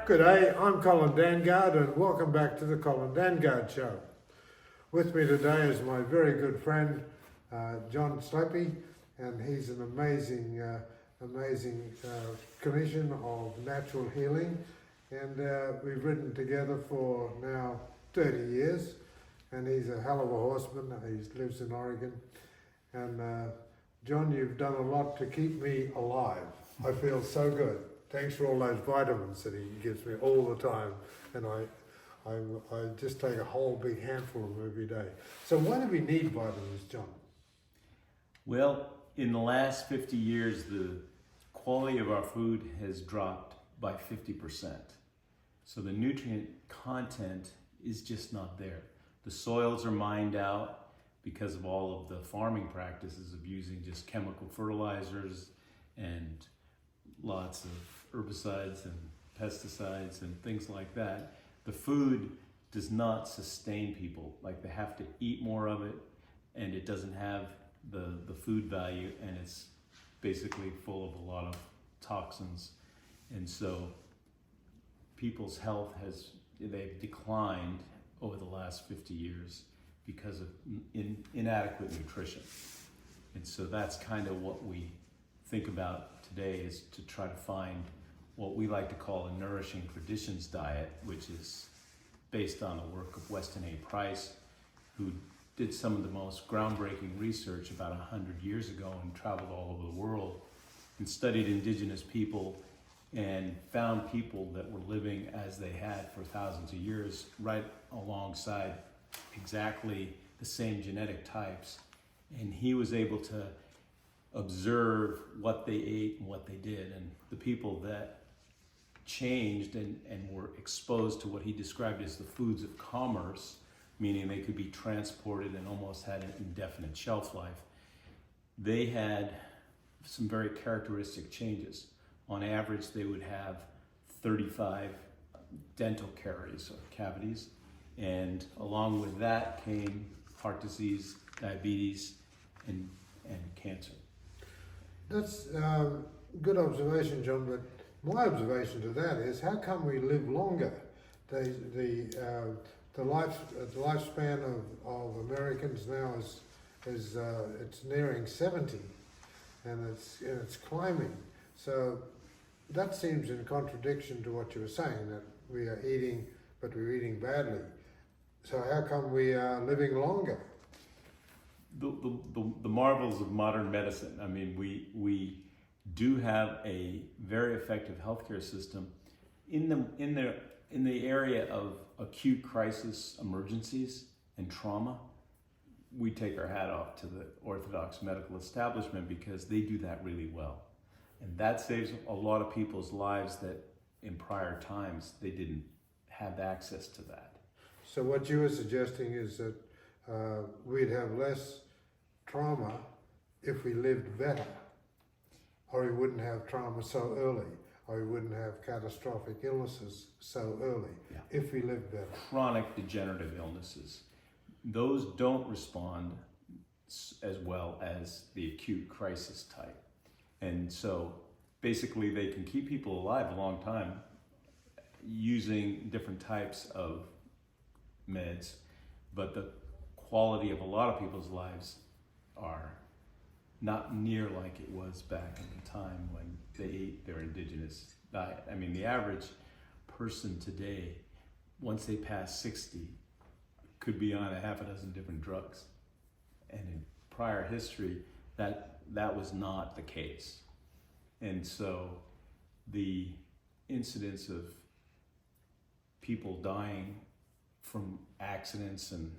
Good day, I'm Colin Dangard and welcome back to the Colin Dangard Show. With me today is my very good friend John Slappy, and he's an amazing clinician of natural healing, and we've ridden together for now 30 years, and he's a hell of a horseman. He lives in Oregon, and John, you've done a lot to keep me alive. I feel so good. Thanks for all those vitamins that he gives me all the time, and I just take a whole big handful of them every day. So why do we need vitamins, John? Well, in the last 50 years, the quality of our food has dropped by 50%. So the nutrient content is just not there. The soils are mined out because of all of the farming practices of using just chemical fertilizers and lots of herbicides and pesticides and things like that. The food does not sustain people. Like, they have to eat more of it, and it doesn't have the food value, and it's basically full of a lot of toxins. And so people's health they've declined over the last 50 years because of inadequate nutrition. And so that's kind of what we think about today, is to try to find what we like to call a nourishing traditions diet, which is based on the work of Weston A. Price, who did some of the most groundbreaking research about 100 years ago and traveled all over the world and studied indigenous people and found people that were living as they had for thousands of years, right alongside exactly the same genetic types. And he was able to observe what they ate and what they did. And the people that changed and were exposed to what he described as the foods of commerce, meaning they could be transported and almost had an indefinite shelf life, they had some very characteristic changes. On average, they would have 35 dental caries or cavities, and along with that came heart disease, diabetes, and cancer. That's good observation, John, but my observation to that is, how come we live longer? The lifespan of Americans now is it's nearing 70, and it's climbing. So that seems in contradiction to what you were saying, that we are eating, but we're eating badly. So how come we are living longer? The marvels of modern medicine. I mean, we do have a very effective healthcare system in the area of acute crisis emergencies and trauma. We take our hat off to the Orthodox medical establishment because they do that really well, and that saves a lot of people's lives that in prior times they didn't have access to that. So what you were suggesting is that we'd have less trauma if we lived better, or we wouldn't have trauma so early, or we wouldn't have catastrophic illnesses so early, if we lived better. Chronic degenerative illnesses, those don't respond as well as the acute crisis type. And so basically they can keep people alive a long time using different types of meds, but the quality of a lot of people's lives are not near like it was back in the time when they ate their indigenous diet. I mean, the average person today, once they pass 60, could be on a half a dozen different drugs. And in prior history, that was not the case. And so the incidence of people dying from accidents and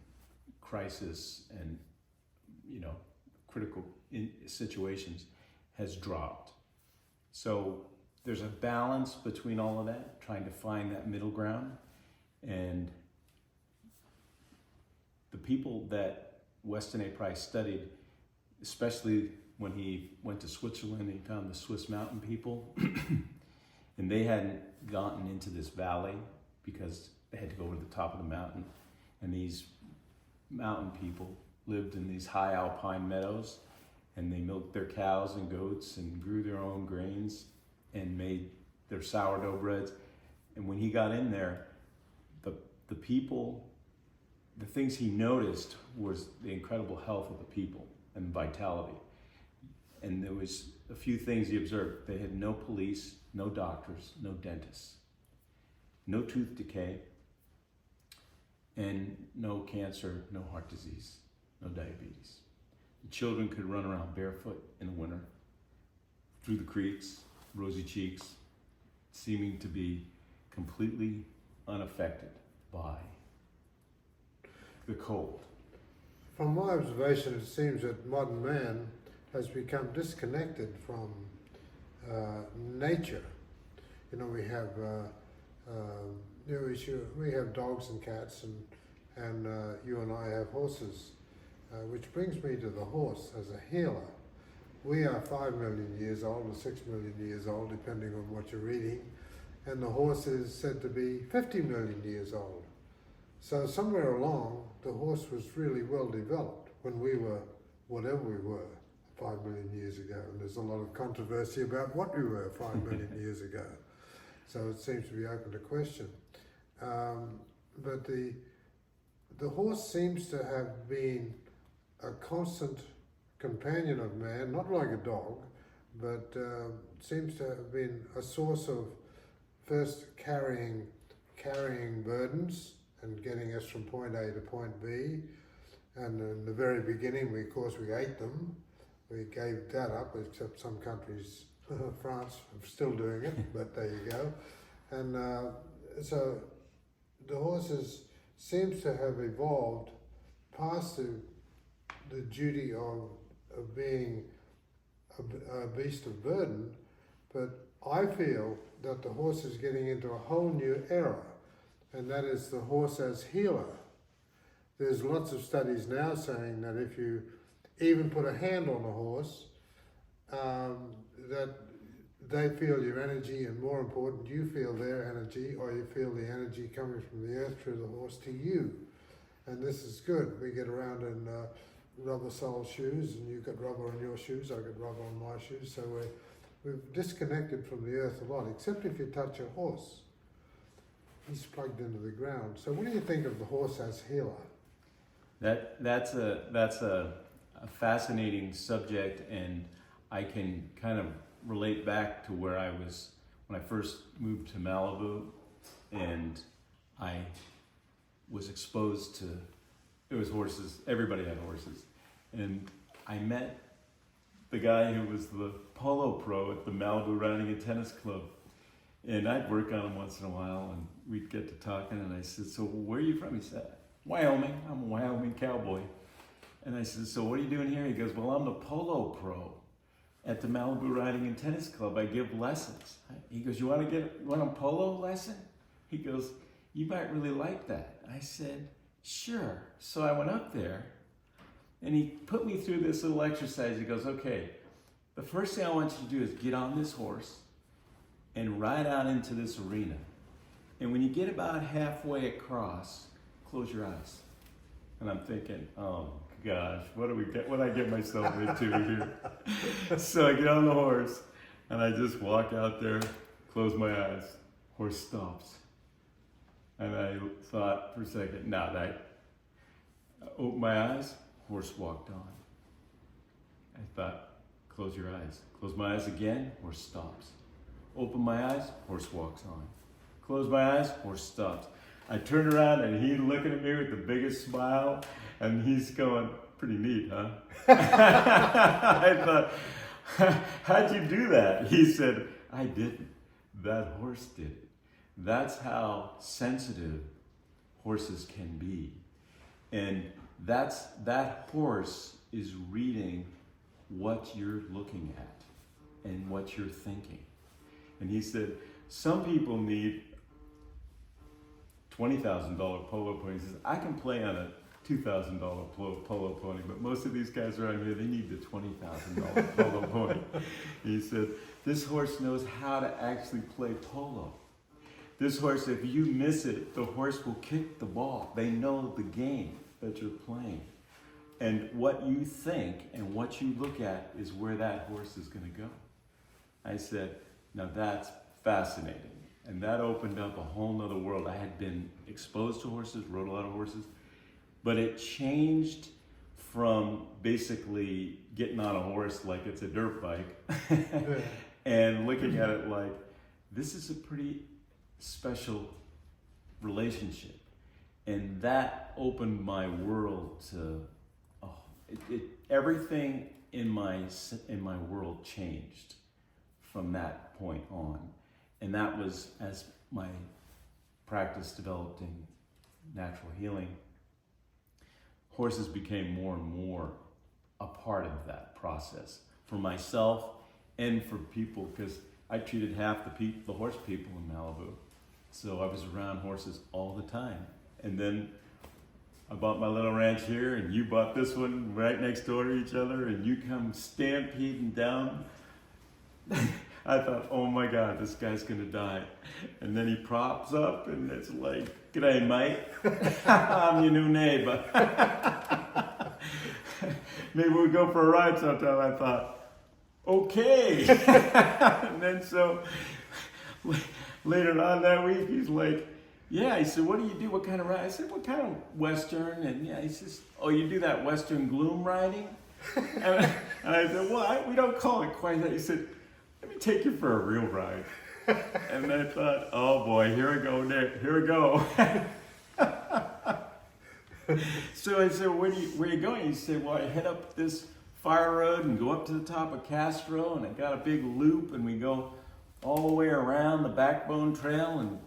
crisis and, critical situations has dropped. So there's a balance between all of that, trying to find that middle ground. And the people that Weston A. Price studied, especially when he went to Switzerland, he found the Swiss mountain people, and they hadn't gotten into this valley because they had to go to the top of the mountain. And these mountain people lived in these high alpine meadows, and they milked their cows and goats and grew their own grains and made their sourdough breads. And when he got in there, the people, the things he noticed was the incredible health of the people and vitality. And there was a few things he observed. They had no police, no doctors, no dentists, no tooth decay, and no cancer, no heart disease, no diabetes. The children could run around barefoot in the winter, through the creeks, rosy cheeks, seeming to be completely unaffected by the cold. From my observation, it seems that modern man has become disconnected from nature. You know, we have we have dogs and cats, and you and I have horses, which brings me to the horse as a healer. We are 5 million years old or 6 million years old, depending on what you're reading, and the horse is said to be 50 million years old. So somewhere along, the horse was really well developed when we were whatever we were 5 million years ago. And there's a lot of controversy about what we were 5 million years ago. So it seems to be open to question. But the horse seems to have been a constant companion of man, not like a dog, but seems to have been a source of first carrying burdens and getting us from point A to point B. And in the very beginning, we ate them. We gave that up, except some countries, France, are still doing it, but there you go. And so the horses seems to have evolved past the duty of being a beast of burden, but I feel that the horse is getting into a whole new era, and that is the horse as healer. There's lots of studies now saying that if you even put a hand on a horse, that they feel your energy, and more important, you feel their energy, or you feel the energy coming from the earth through the horse to you. And this is good. We get around in rubber sole shoes, and you've got rubber on your shoes, I've got rubber on my shoes, so we've disconnected from the earth a lot, except if you touch a horse. He's plugged into the ground. So what do you think of the horse as healer? That's a fascinating subject, and I can kind of relate back to where I was when I first moved to Malibu, and I was exposed to, it was horses, everybody had horses, and I met the guy who was the polo pro at the Malibu Riding and Tennis Club, and I'd work on him once in a while, and we'd get to talking, and I said, so where are you from? He said, Wyoming. I'm a Wyoming cowboy. And I said, so what are you doing here? He goes, well, I'm the polo pro at the Malibu Riding and Tennis Club. I give lessons. He goes, you want a polo lesson? He goes, you might really like that. I said, sure. So I went up there, and he put me through this little exercise. He goes, okay, the first thing I want you to do is get on this horse and ride out into this arena. And when you get about halfway across, close your eyes. And I'm thinking, oh gosh, what I get myself into here? So I get on the horse, and I just walk out there, close my eyes, horse stops. And I thought for a second, now that I opened my eyes, horse walked on. I thought, close your eyes. Close my eyes again, horse stops. Open my eyes, horse walks on. Close my eyes, horse stops. I turned around, and he's looking at me with the biggest smile, and he's going, pretty neat, huh? I thought, how'd you do that? He said, I didn't. That horse did it. That's how sensitive horses can be. And that horse is reading what you're looking at and what you're thinking. And he said, some people need $20,000 polo pony. He says, I can play on a $2,000 polo pony, but most of these guys around here, they need the $20,000 polo pony. He said, this horse knows how to actually play polo. This horse, if you miss it, the horse will kick the ball. They know the game that you're playing. And what you think and what you look at is where that horse is going to go. I said, now that's fascinating. And that opened up a whole nother world. I had been exposed to horses, rode a lot of horses, but it changed from basically getting on a horse like it's a dirt bike and looking at it like, this is a pretty special relationship. And that opened my world to, everything in my world changed from that point on. And that was as my practice developed in natural healing. Horses became more and more a part of that process for myself and for people, because I treated half the horse people in Malibu. So I was around horses all the time. And then I bought my little ranch here, and you bought this one right next door to each other, and you come stampeding down. I thought, oh my God, this guy's gonna die. And then he props up, and it's like, g'day, mate. I'm your new neighbor. Maybe we'll go for a ride sometime. I thought, okay. And then so later on that week, he's like, yeah, he said, what do you do? What kind of ride? I said, what kind of Western? And yeah, he says, oh, you do that Western gloom riding? And I said, well, we don't call it quite that. He said, let me take you for a real ride. And I thought, oh boy, here we go, Nick, here we go. So I said, where are you going? He said, well, I head up this fire road and go up to the top of Castro, and I got a big loop, and we go all the way around the Backbone Trail, and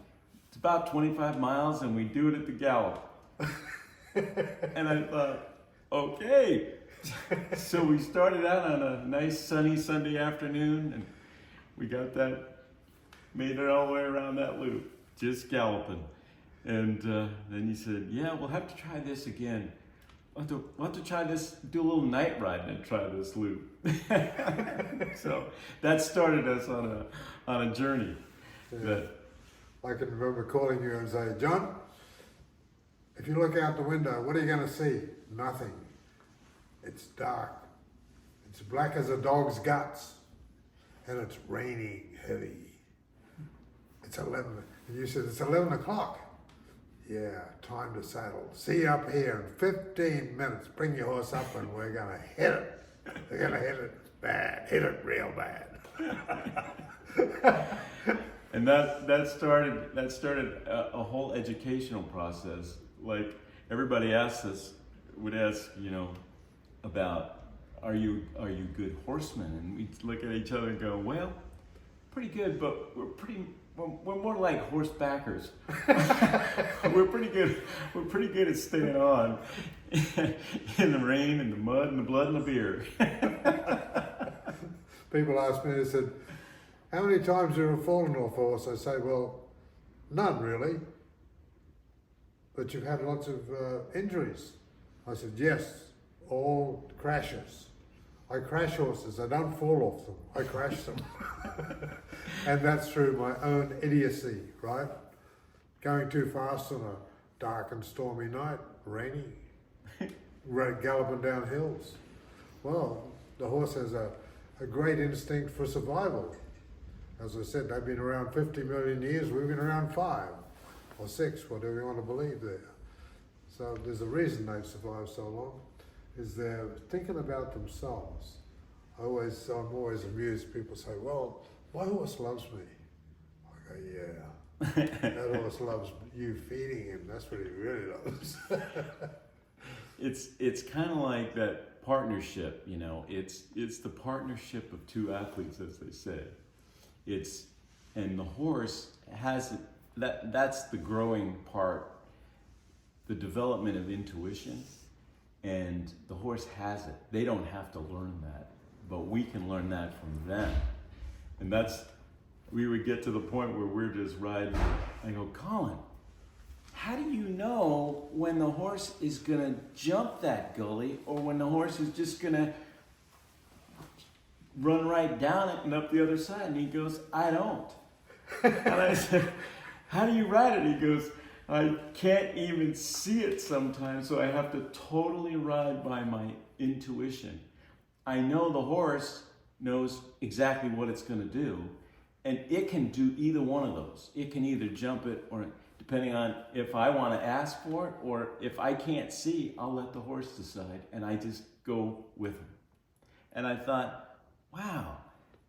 it's about 25 miles, and we do it at the gallop. And I thought, okay. So we started out on a nice sunny Sunday afternoon, and we got made it all the way around that loop, just galloping. And then he said, yeah, we'll have to try this again. We'll have to try this, do a little night riding and try this loop. So that started us on a journey. Yeah. I can remember calling you and say, John, if you look out the window, what are you going to see? Nothing. It's dark. It's black as a dog's guts. And it's raining heavy. It's 11. And you said, it's 11 o'clock. Yeah, time to saddle. See you up here in 15 minutes. Bring your horse up and we're going to hit it. We're going to hit it bad. Hit it real bad. And that started a whole educational process. Like everybody would ask, about are you good horsemen? And we look at each other and go, well, pretty good, but we're more like horsebackers. We're pretty good. We're pretty good at staying on in the rain and the mud and the blood and the beer. People ask me, they said, how many times have you fallen off a horse? I say, well, none really. But you've had lots of injuries. I said, yes, all crashes. I crash horses. I don't fall off them. I crash them. And that's through my own idiocy, right? Going too fast on a dark and stormy night, rainy, galloping down hills. Well, the horse has a great instinct for survival. As I said, they've been around 50 million years. We've been around 5 or 6, whatever you want to believe there. So there's a reason they've survived so long, is they're thinking about themselves. I'm always amused. People say, well, my horse loves me. I go, yeah. That horse loves you feeding him. That's what he really loves. It's kind of like that partnership, It's the partnership of two athletes, as they say. And the horse has that's the growing part, the development of intuition, and the horse has it. They don't have to learn that, but we can learn that from them. And we would get to the point where we're just riding. I go, Colin, how do you know when the horse is gonna jump that gully or when the horse is just gonna run right down it and up the other side? And he goes, I don't. And I said, how do you ride it? He goes, I can't even see it sometimes, so I have to totally ride by my intuition. I know the horse knows exactly what it's going to do, And it can do either one of those. It can either jump it, or depending on if I want to ask for it, or if I can't see, I'll let the horse decide, and I just go with him. And I thought, wow,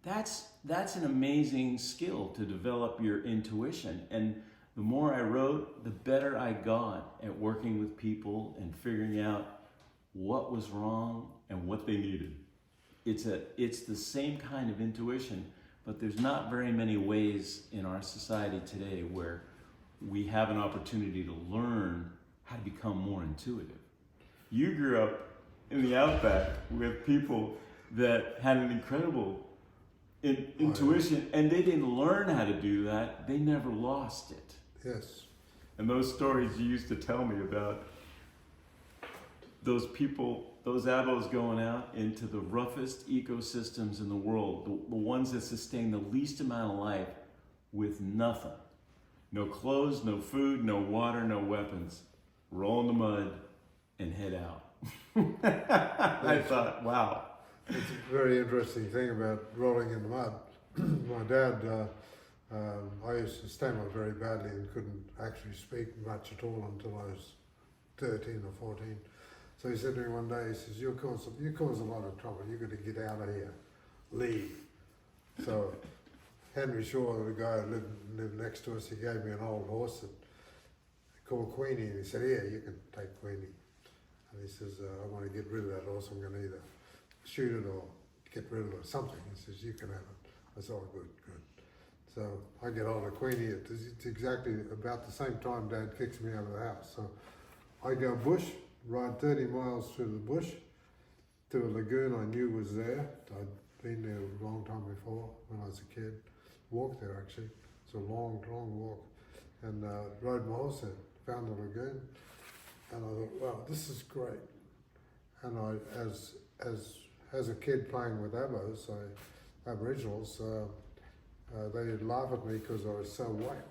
that's an amazing skill to develop your intuition. And the more I wrote, the better I got at working with people and figuring out what was wrong and what they needed. It's the same kind of intuition, but there's not very many ways in our society today where we have an opportunity to learn how to become more intuitive. You grew up in the outback with people that had an incredible intuition, and they didn't learn how to do that. They never lost it. Yes. And those stories you used to tell me about those people, those abos going out into the roughest ecosystems in the world, the ones that sustain the least amount of life with nothing. No clothes, no food, no water, no weapons. Roll in the mud and head out. I thought, wow. It's a very interesting thing about rolling in the mud. My dad, I used to stammer very badly and couldn't actually speak much at all until I was 13 or 14. So he said to me one day, he says, you cause a lot of trouble, you've got to get out of here, leave. So Henry Shaw, the guy who lived next to us, he gave me an old horse that called Queenie, and he said, here, you can take Queenie. And he says, I want to get rid of that horse, I'm going to either shoot it or get rid of it or something. He says, you can have it. I said, oh, good. So I get hold of Queenie, it's exactly about the same time Dad kicks me out of the house. So I go bush, ride 30 miles through the bush to a lagoon I knew was there. I'd been there a long time before when I was a kid. Walked there actually. It's a long walk. And rode my horse there, found the lagoon. And I thought, wow, this is great. And I, as a kid playing with Aboriginals, they'd laugh at me because I was so white.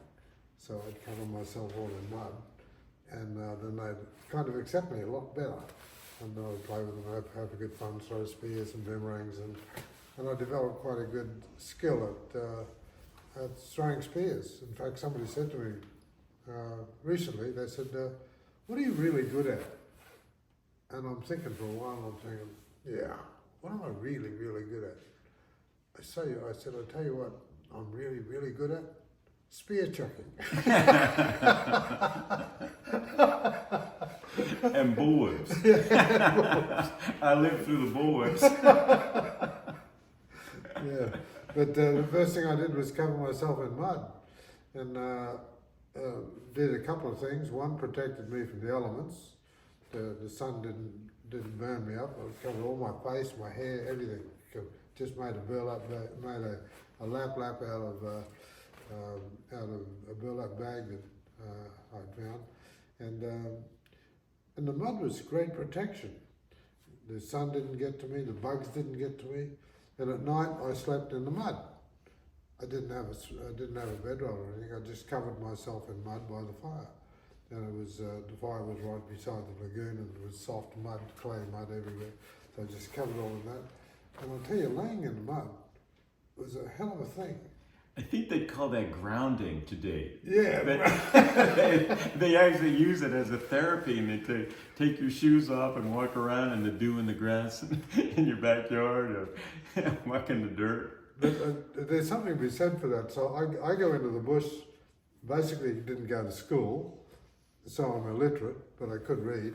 So I'd cover myself all in mud. And then they'd kind of accept me a lot better. And then I'd play with them, have a good fun, throw spears and boomerangs. And I developed quite a good skill at throwing spears. In fact, somebody said to me recently, they said, what are you really good at? And I'm thinking for a while, I'm thinking, yeah, what am I really, really good at? I said, I'll tell you what I'm really, really good at. Spear chucking. And bullwhips. I lived through the bullwhips. Yeah, but the first thing I did was cover myself in mud, and did a couple of things. One, protected me from the elements. The sun didn't burn me up. I covered all my face, my hair, everything. Just made a lap out of a burlap bag that I'd found, and the mud was great protection. The sun didn't get to me, the bugs didn't get to me, and at night I slept in the mud. I didn't have a bedroll or anything. I just covered myself in mud by the fire, and it was the fire was right beside the lagoon, and it was soft mud, clay mud everywhere. So I just covered all of that. And I'll tell you, laying in the mud was a hell of a thing. I think they call that grounding today. Yeah. They actually use it as a therapy, and they take your shoes off and walk around in the dew in the grass in your backyard, or walk in the dirt. But there's something to be said for that. So I go into the bush, basically didn't go to school, so I'm illiterate, but I could read,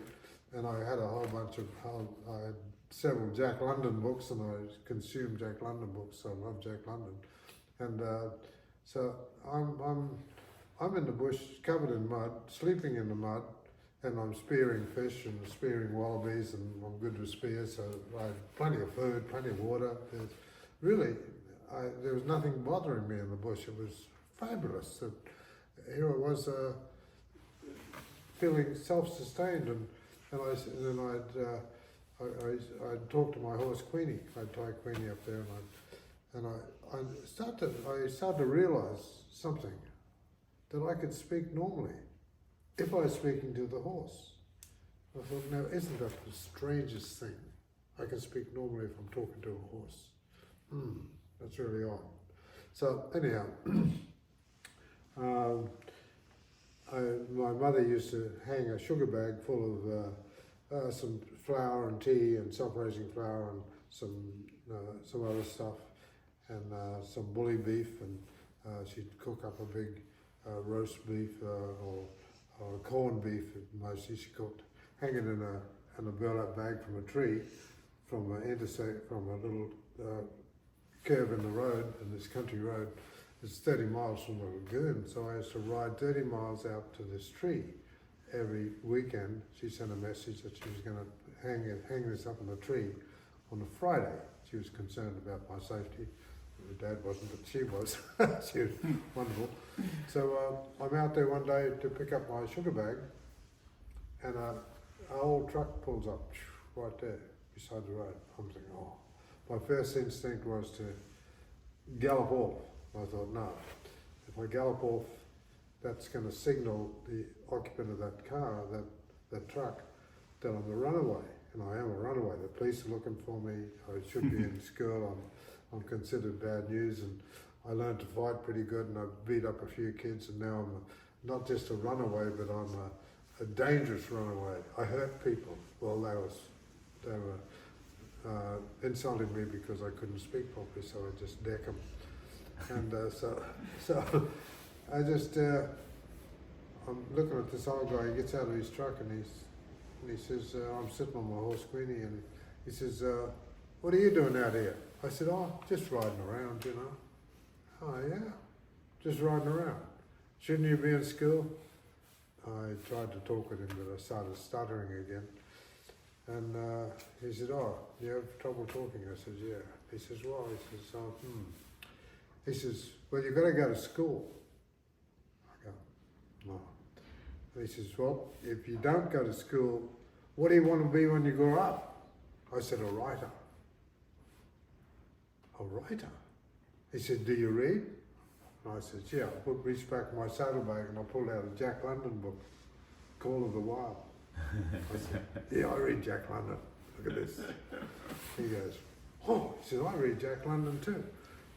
and I had a whole bunch of, I had several Jack London books, and I consumed Jack London books, so I love Jack London. And so I'm in the bush, covered in mud, sleeping in the mud, and I'm spearing fish and spearing wallabies, and I'm good with spears, so I had plenty of food, plenty of water. There was nothing bothering me in the bush. It was fabulous. Here I was feeling self-sustained, and I'd talk to my horse Queenie. I'd tie Queenie up there, and I started to realise something, that I could speak normally if I was speaking to the horse. I thought, now isn't that the strangest thing? I can speak normally if I'm talking to a horse. That's really odd. So anyhow, my mother used to hang a sugar bag full of some flour and tea and self-raising flour and some other stuff and some bully beef, and she'd cook up a big roast beef or corned beef. Mostly she cooked, hang it in a burlap bag from a tree, from an intersect, from a little curve in the road, in this country road. It's 30 miles from the lagoon, so I used to ride 30 miles out to this tree every weekend. She sent a message that she was going to hang this up in the tree on a Friday. She was concerned about my safety. My dad wasn't, but she was. She was wonderful. So I'm out there one day to pick up my sugar bag, and an old truck pulls up right there beside the road. I'm thinking, oh. My first instinct was to gallop off. I thought, no, if I gallop off, that's going to signal the occupant of that car, that truck, that I'm a runaway. And I am a runaway. The police are looking for me. I should be in school. I'm considered bad news, and I learned to fight pretty good, and I beat up a few kids, and now I'm not just a runaway, but I'm a dangerous runaway. I hurt people. Well, they were insulting me because I couldn't speak properly, so I just deck them. And so I just, I'm looking at this old guy. He gets out of his truck and he says, I'm sitting on my horse, Queenie, and he says, what are you doing out here? I said, oh, just riding around, you know. Oh, yeah, just riding around. Shouldn't you be in school? I tried to talk with him, but I started stuttering again. And he said, oh, you have trouble talking? I said, yeah. He says, well, he says, He says, well, you've got to go to school. I go, no. And he says, well, if you don't go to school, what do you want to be when you grow up? I said, a writer. A writer? He said, do you read? And I said, yeah. I reached back in my saddlebag and I pulled out a Jack London book, Call of the Wild. I said, yeah, I read Jack London. Look at this. He goes, oh, he said, I read Jack London too.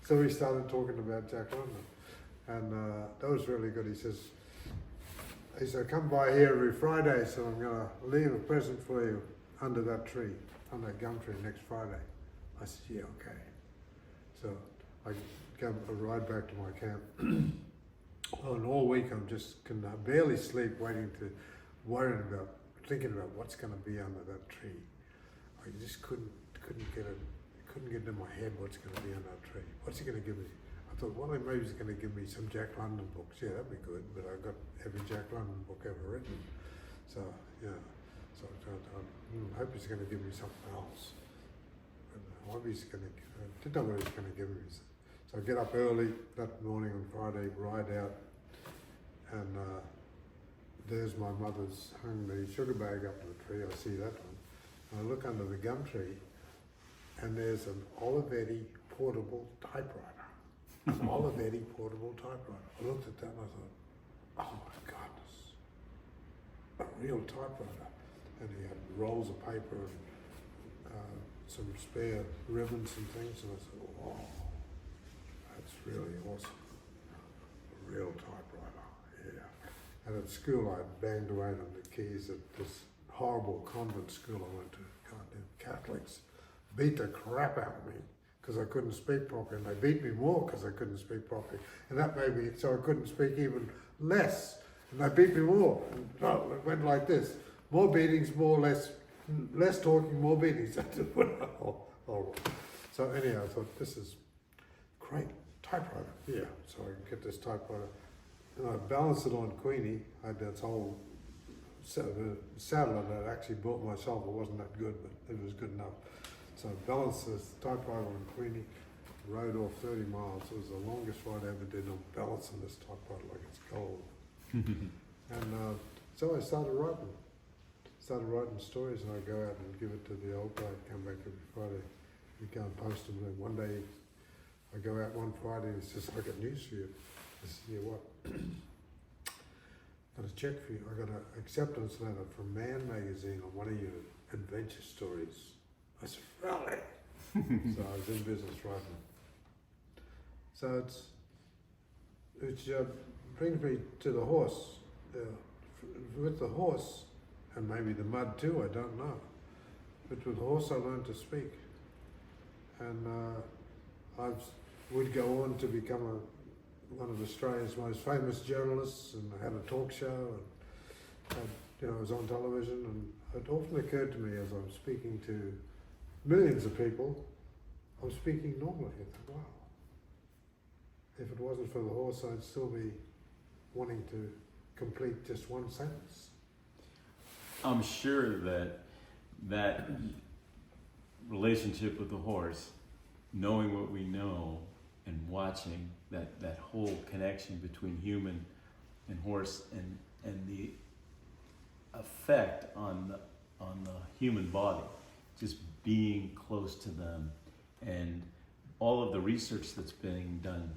So we started talking about Jack London, and that was really good. He said, come by here every Friday, so I'm going to leave a present for you under that tree, under that gum tree next Friday. I said, yeah, okay. So I ride back to my camp. Oh, and all week I'm just can barely sleep, thinking about what's going to be under that tree. I just couldn't get it. Couldn't get into my head what's going to be on that tree. What's he going to give me? I thought, well, maybe he's going to give me some Jack London books. Yeah, that'd be good. But I got every Jack London book ever written. So, yeah. So I thought, I hope he's going to give me something else. And I didn't know what he's going to give me. So I get up early that morning on Friday, ride out, and there's my mother's hung the sugar bag up to the tree. I see that one. And I look under the gum tree, and there's an Olivetti portable typewriter. An Olivetti portable typewriter. I looked at that and I thought, oh my goodness, a real typewriter. And he had rolls of paper and some spare ribbons and things, and I said, oh, that's really awesome. A real typewriter, yeah. And at school I banged away on the keys at this horrible convent school I went to, goddamn Catholics. Beat the crap out of me because I couldn't speak properly, and they beat me more because I couldn't speak properly, and that made me so I couldn't speak even less, and they beat me more. And no, it went like this: more beatings, more less talking, more beatings. Horrible. So anyhow, I thought this is great typewriter. Yeah, so I can get this typewriter, and I balanced it on Queenie. I had that whole saddle that I actually bought myself. It wasn't that good, but it was good enough. So I balanced this typewriter on Queenie, rode off 30 miles. It was the longest ride I ever did on balancing this typewriter like it's gold. And so I started writing stories, and I go out and give it to the old guy, come back every Friday. We go and post them, and one day I go out one Friday and he says, I got news for you. I said, yeah, what? Got a check for you. I got an acceptance letter from Man magazine on one of your adventure stories. I said, really? So I was in business writing. So it's brings me to the horse. With the horse, and maybe the mud too, I don't know. But with the horse I learned to speak. And I would go on to become one of Australia's most famous journalists, and I had a talk show, and I was on television, and it often occurred to me as I'm speaking to millions of people, I'm speaking normally. I thought, wow, if it wasn't for the horse, I'd still be wanting to complete just one sentence. I'm sure that relationship with the horse, knowing what we know and watching that whole connection between human and horse and the effect on the human body, just being close to them, and all of the research that's being done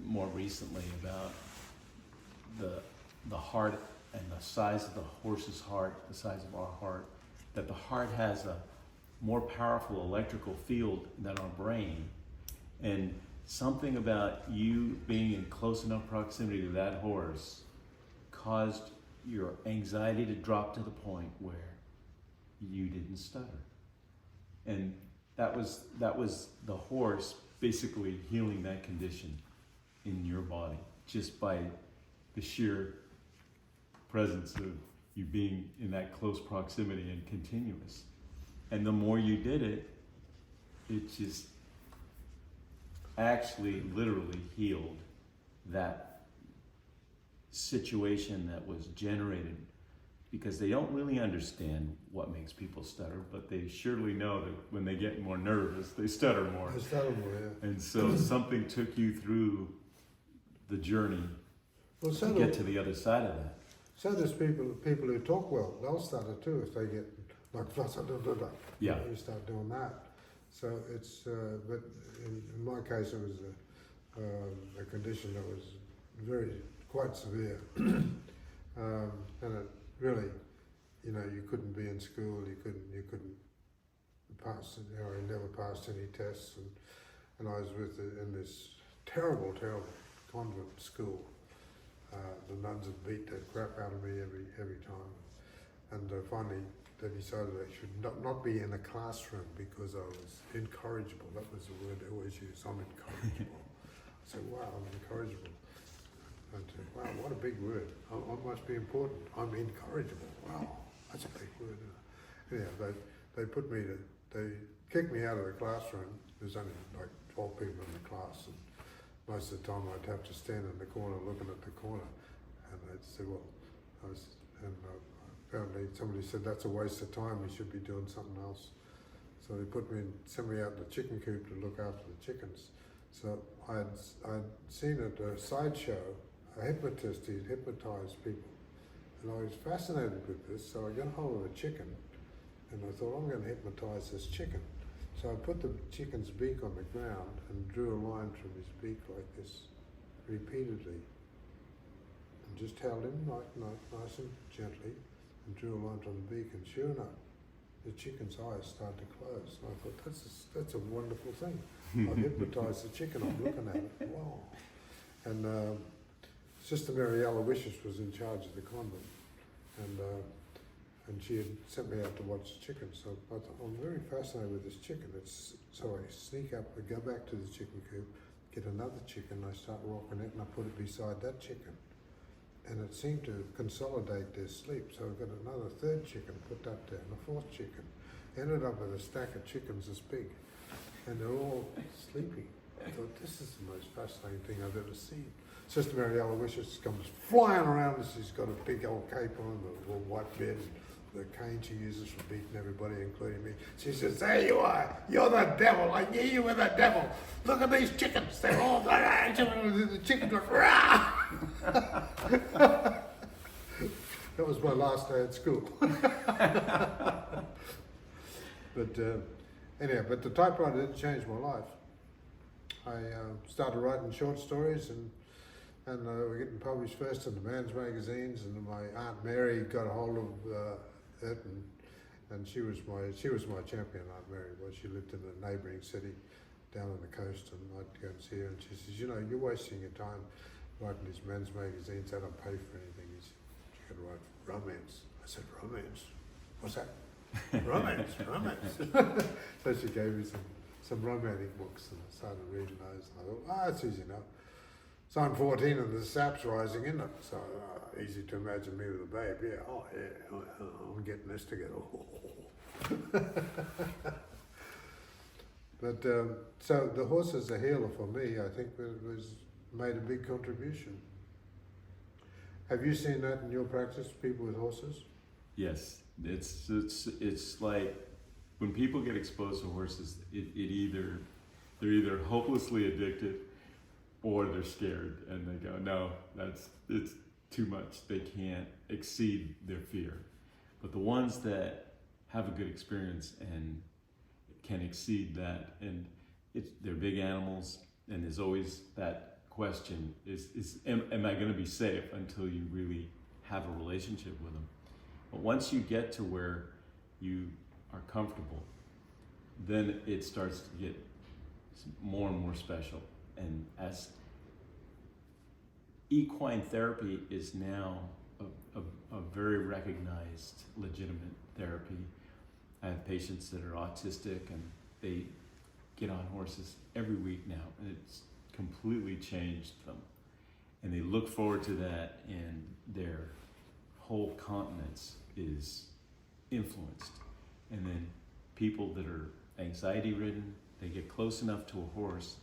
more recently about the heart and the size of the horse's heart, the size of our heart, that the heart has a more powerful electrical field than our brain, and something about you being in close enough proximity to that horse caused your anxiety to drop to the point where you didn't stutter. And that was the horse basically healing that condition in your body, just by the sheer presence of you being in that close proximity and continuous. And the more you did it, it just actually literally healed that situation that was generated, because they don't really understand what makes people stutter, but they surely know that when they get more nervous, they stutter more. They stutter more, yeah. And so something took you through the journey to get to the other side of that. So there's people who talk well, they'll stutter too if they get like Yeah. You start doing that. So it's but in my case it was a condition that was quite severe, and it really, you couldn't be in school, you couldn't pass, I never passed any tests, and I was in this terrible convent school. The nuns would beat the crap out of me every time, and finally they decided I should not be in a classroom because I was incorrigible. That was the word they always use. I'm incorrigible. I said, wow, I'm incorrigible. And wow, what a big word. I must be important. I'm incorrigible. Wow, that's a big word. Anyhow, they kicked me out of the classroom. There's only like 12 people in the class, and most of the time I'd have to stand in the corner looking at the corner, and they'd say, well, apparently somebody said that's a waste of time, we should be doing something else. So they sent me out in the chicken coop to look after the chickens. So I'd seen at a sideshow a hypnotist, he'd hypnotize people, and I was fascinated with this, so I got hold of a chicken, and I thought, I'm going to hypnotize this chicken. So I put the chicken's beak on the ground and drew a line from his beak like this, repeatedly, and just held him nice and gently, and drew a line from the beak, and sure enough, the chicken's eyes started to close. And I thought, that's a wonderful thing. I hypnotized the chicken, I'm looking at it, wow. And Sister Mary Aloysius was in charge of the convent, and she had sent me out to watch the chicken. So I'm very fascinated with this chicken. So I sneak up, I go back to the chicken coop, get another chicken, I start rocking it, and I put it beside that chicken. And it seemed to consolidate their sleep. So I got another third chicken, put that there, and a fourth chicken. Ended up with a stack of chickens this big, and they're all sleeping. I thought, this is the most fascinating thing I've ever seen. Sister Mary Aloysius comes flying around, and she's got a big old cape on, the white beard, the cane she uses for beating everybody, including me. She says, there you are, you're the devil, I knew you were the devil. Look at these chickens, they're all, the chickens are, rah! That was my last day at school. But anyhow, but the typewriter did change my life. I started writing short stories, and we're getting published first in the men's magazines, and my Aunt Mary got a hold of it, and she was my champion. Aunt Mary was. She lived in a neighbouring city, down on the coast, and I'd go and see her, and she says, you know, you're wasting your time writing these men's magazines. I don't pay for anything. She could write romance. I said, romance? What's that? Romance, romance. So she gave me some romantic books, and I started reading those. And I thought, it's easy enough. So I'm 14 and the sap's rising in it. So easy to imagine me with a babe. Yeah, I'm getting this together. But so the horse as a healer for me, I think was made a big contribution. Have you seen that in your practice, people with horses? Yes, it's like when people get exposed to horses, they're either hopelessly addicted or they're scared and they go, no, it's too much. They can't exceed their fear. But the ones that have a good experience and can exceed that, and they're big animals, and there's always that question: am I going to be safe until you really have a relationship with them? But once you get to where you are comfortable, then it starts to get more and more special. And as equine therapy is now a very recognized, legitimate therapy. I have patients that are autistic and they get on horses every week now, and it's completely changed them. And they look forward to that, and their whole countenance is influenced. And then people that are anxiety ridden, they get close enough to a horse,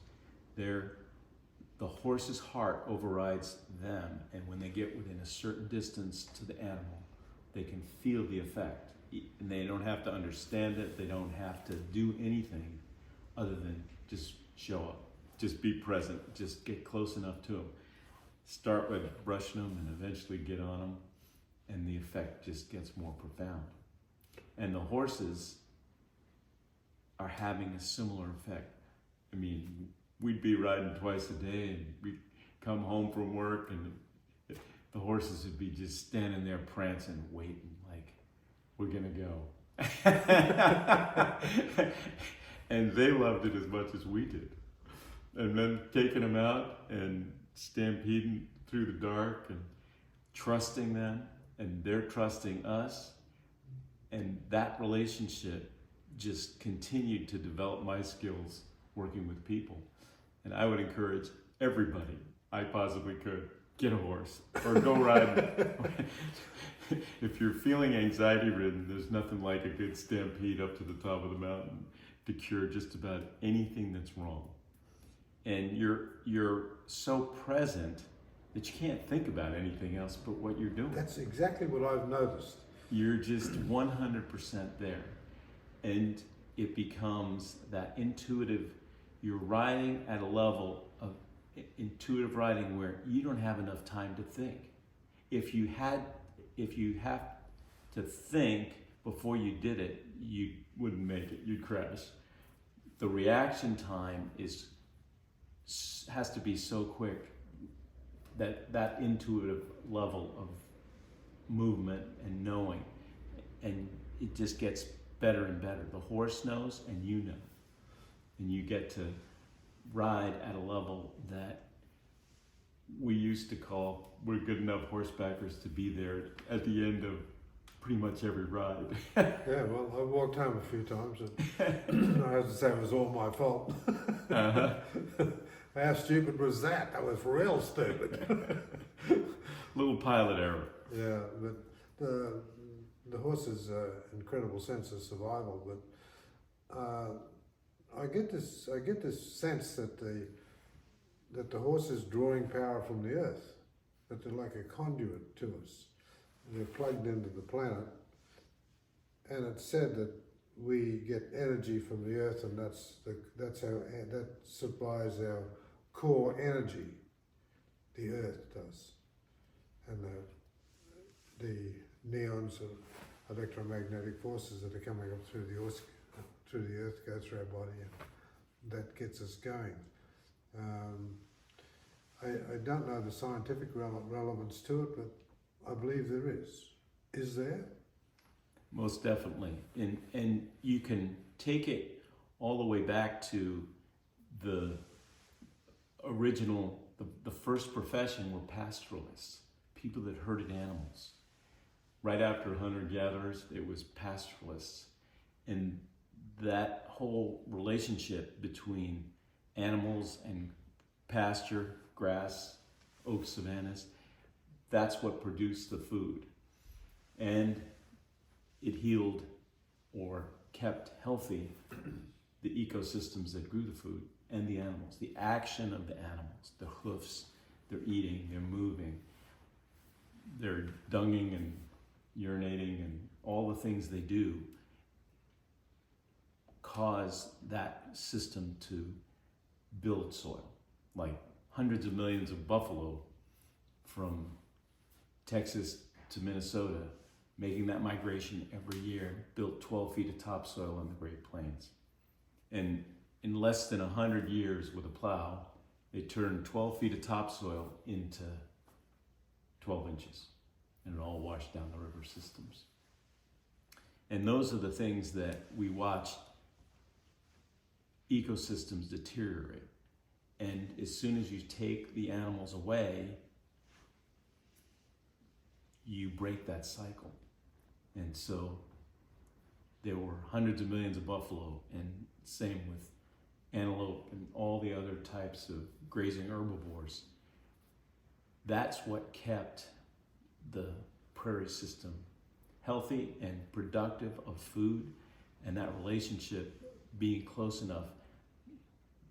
the horse's heart overrides them, and when they get within a certain distance to the animal, they can feel the effect. And they don't have to understand it, they don't have to do anything other than just show up, just be present, just get close enough to them. Start with brushing them and eventually get on them, and the effect just gets more profound. And the horses are having a similar effect. I mean, we'd be riding twice a day, and we'd come home from work, and the horses would be just standing there prancing, waiting, like, we're gonna go. And they loved it as much as we did. And then taking them out and stampeding through the dark and trusting them, and they're trusting us. And that relationship just continued to develop my skills working with people. And I would encourage everybody I possibly could, get a horse or go riding. If you're feeling anxiety ridden, there's nothing like a good stampede up to the top of the mountain to cure just about anything that's wrong. And you're so present that you can't think about anything else but what you're doing. That's exactly what I've noticed. You're just 100% there. And it becomes that intuitive, you're riding at a level of intuitive riding where you don't have enough time to think. If you have to think before you did it, you wouldn't make it, you'd crash. The reaction time has to be so quick that intuitive level of movement and knowing, and it just gets better and better. The horse knows and you know, and you get to ride at a level that we used to call, we're good enough horsebackers to be there at the end of pretty much every ride. Yeah, well, I walked home a few times, and I have to say it was all my fault. Uh-huh. How stupid was that? That was real stupid. Little pilot error. Yeah, but the horse has an incredible sense of survival. But I get this sense that the horse is drawing power from the earth, that they're like a conduit to us. They're plugged into the planet, and it's said that we get energy from the earth, and that supplies our core energy. The earth does, and the neons of electromagnetic forces that are coming up through the earth go through our body, and that gets us going. I don't know the scientific relevance to it, but I believe there is. Is there? Most definitely. And you can take it all the way back to the original, the first profession were pastoralists, people that herded animals. Right after hunter-gatherers, it was pastoralists. And that whole relationship between animals and pasture, grass, oak savannas, that's what produced the food. And it healed or kept healthy the ecosystems that grew the food and the animals. The action of the animals, the hoofs, they're eating, they're moving, they're dunging and urinating, and all the things they do cause that system to build soil. Like hundreds of millions of buffalo from Texas to Minnesota, making that migration every year, built 12 feet of topsoil in the Great Plains. And in less than 100 years with a plow, they turned 12 feet of topsoil into 12 inches. And it all washed down the river systems. And those are the things that we watch ecosystems deteriorate. And as soon as you take the animals away, you break that cycle. And so there were hundreds of millions of buffalo, and same with antelope and all the other types of grazing herbivores. That's what kept the prairie system healthy and productive of food, and that relationship being close enough.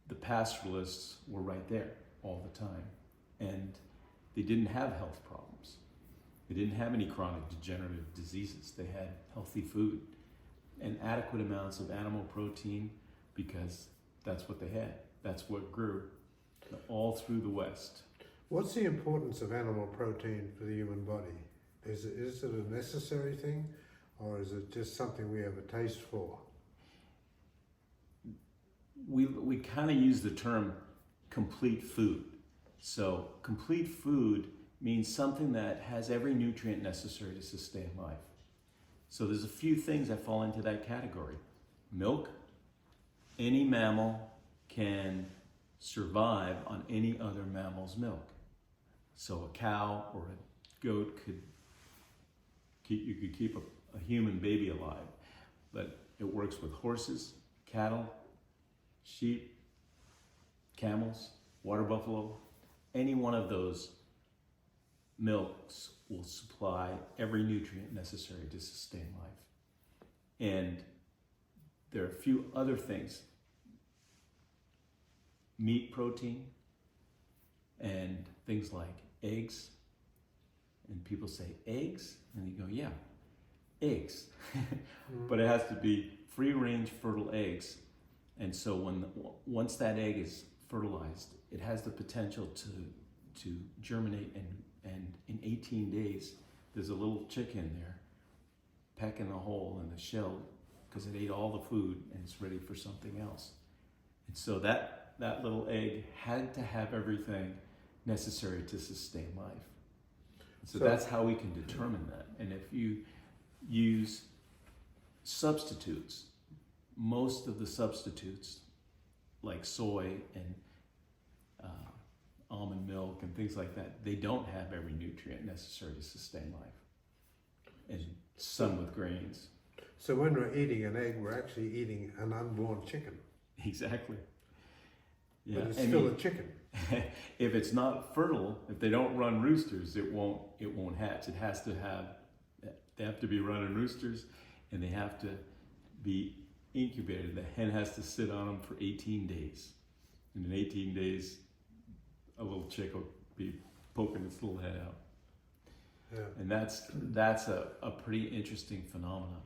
The pastoralists were right there all the time, and they didn't have health problems. They didn't have any chronic degenerative diseases. They had healthy food and adequate amounts of animal protein, because that's what they had. That's what grew all through the West. What's the importance of animal protein for the human body? Is it a necessary thing, or is it just something we have a taste for? We kind of use the term complete food. So complete food means something that has every nutrient necessary to sustain life. So there's a few things that fall into that category. Milk. Any mammal can survive on any other mammal's milk. So a cow or a goat you could keep a human baby alive, but it works with horses, cattle, sheep, camels, water buffalo. Any one of those milks will supply every nutrient necessary to sustain life. And there are a few other things. Meat protein and things like eggs. And people say, eggs? And you go, yeah, eggs. But it has to be free-range fertile eggs. And so once that egg is fertilized, it has the potential to germinate, and in 18 days, there's a little chick in there pecking a hole in the shell because it ate all the food and it's ready for something else. And so that little egg had to have everything necessary to sustain life. So that's how we can determine that. And if you use substitutes, most of the substitutes, like soy and almond milk and things like that, they don't have every nutrient necessary to sustain life. And some with grains. So when we're eating an egg, we're actually eating an unborn chicken. Exactly. Yeah. But it's still a chicken. If it's not fertile, if they don't run roosters, it won't hatch. They have to be running roosters, and they have to be incubated. The hen has to sit on them for 18 days. And in 18 days, a little chick will be poking its little head out. Yeah. And that's a pretty interesting phenomenon.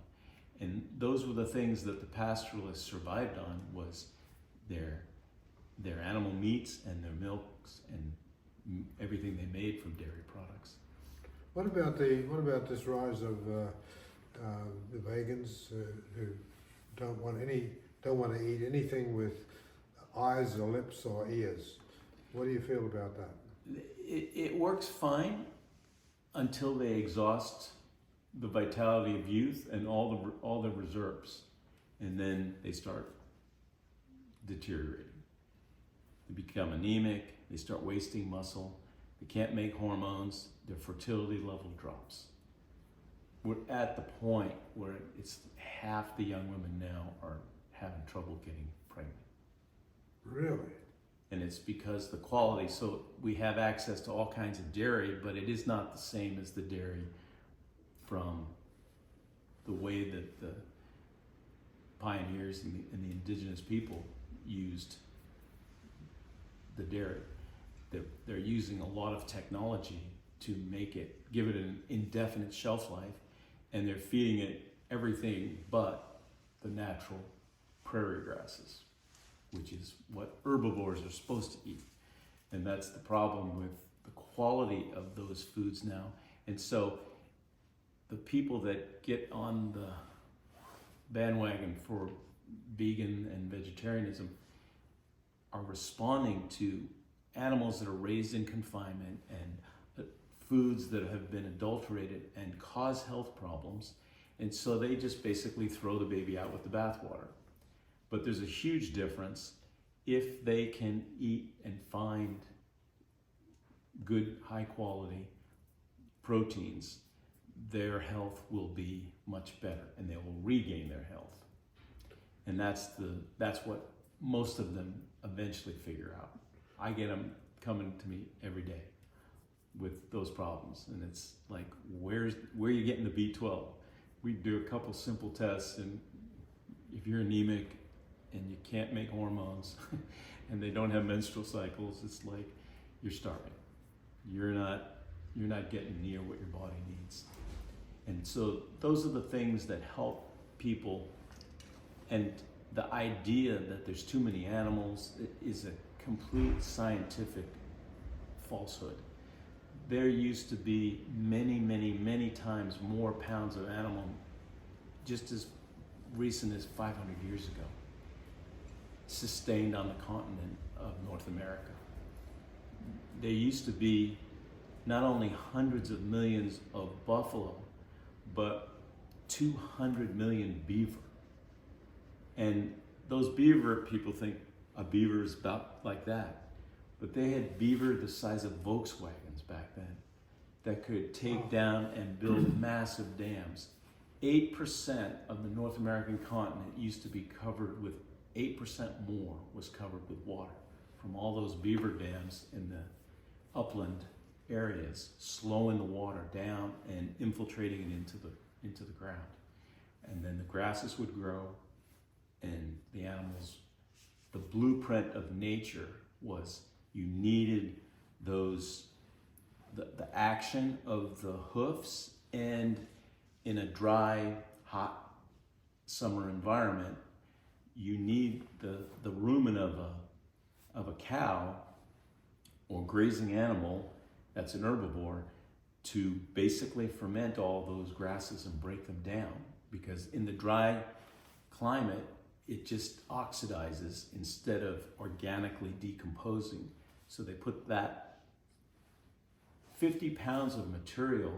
And those were the things that the pastoralists survived on, was their animal meats and their milks and everything they made from dairy products. What about this rise of the vegans who don't want to eat anything with eyes or lips or ears? What do you feel about that? It works fine until they exhaust the vitality of youth and all the reserves, and then they start deteriorating. They become anemic, they start wasting muscle, they can't make hormones, their fertility level drops. We're at the point where it's half the young women now are having trouble getting pregnant. Really? And it's because the quality, so we have access to all kinds of dairy, but it is not the same as the dairy from the way that the pioneers and the indigenous people used the dairy. They're using a lot of technology to make it, give it an indefinite shelf life, and they're feeding it everything but the natural prairie grasses, which is what herbivores are supposed to eat. And that's the problem with the quality of those foods now. And so the people that get on the bandwagon for vegan and vegetarianism are responding to animals that are raised in confinement and foods that have been adulterated and cause health problems. And so they just basically throw the baby out with the bathwater. But there's a huge difference if they can eat and find good, high quality proteins. Their health will be much better and they will regain their health. And that's what most of them eventually figure out. I get them coming to me every day with those problems, and it's like, where are you getting the B12? We do a couple simple tests, and if you're anemic and you can't make hormones and they don't have menstrual cycles, it's like you're starving. You're not getting near what your body needs. And so those are the things that help people. And the idea that there's too many animals is a complete scientific falsehood. There used to be many, many, many times more pounds of animal just as recent as 500 years ago, sustained on the continent of North America. There used to be not only hundreds of millions of buffalo, but 200 million beaver. And those beaver, people think a beaver is about like that, but they had beaver the size of Volkswagens back then that could take down and build massive dams. 8% of the North American continent used to be covered with, 8% more was covered with water from all those beaver dams in the upland areas, slowing the water down and infiltrating it into the ground. And then the grasses would grow and the animals. The blueprint of nature was you needed those, the action of the hoofs, and in a dry, hot summer environment, you need the rumen of a cow or grazing animal that's an herbivore to basically ferment all those grasses and break them down, because in the dry climate, it just oxidizes instead of organically decomposing. So they put that 50 pounds of material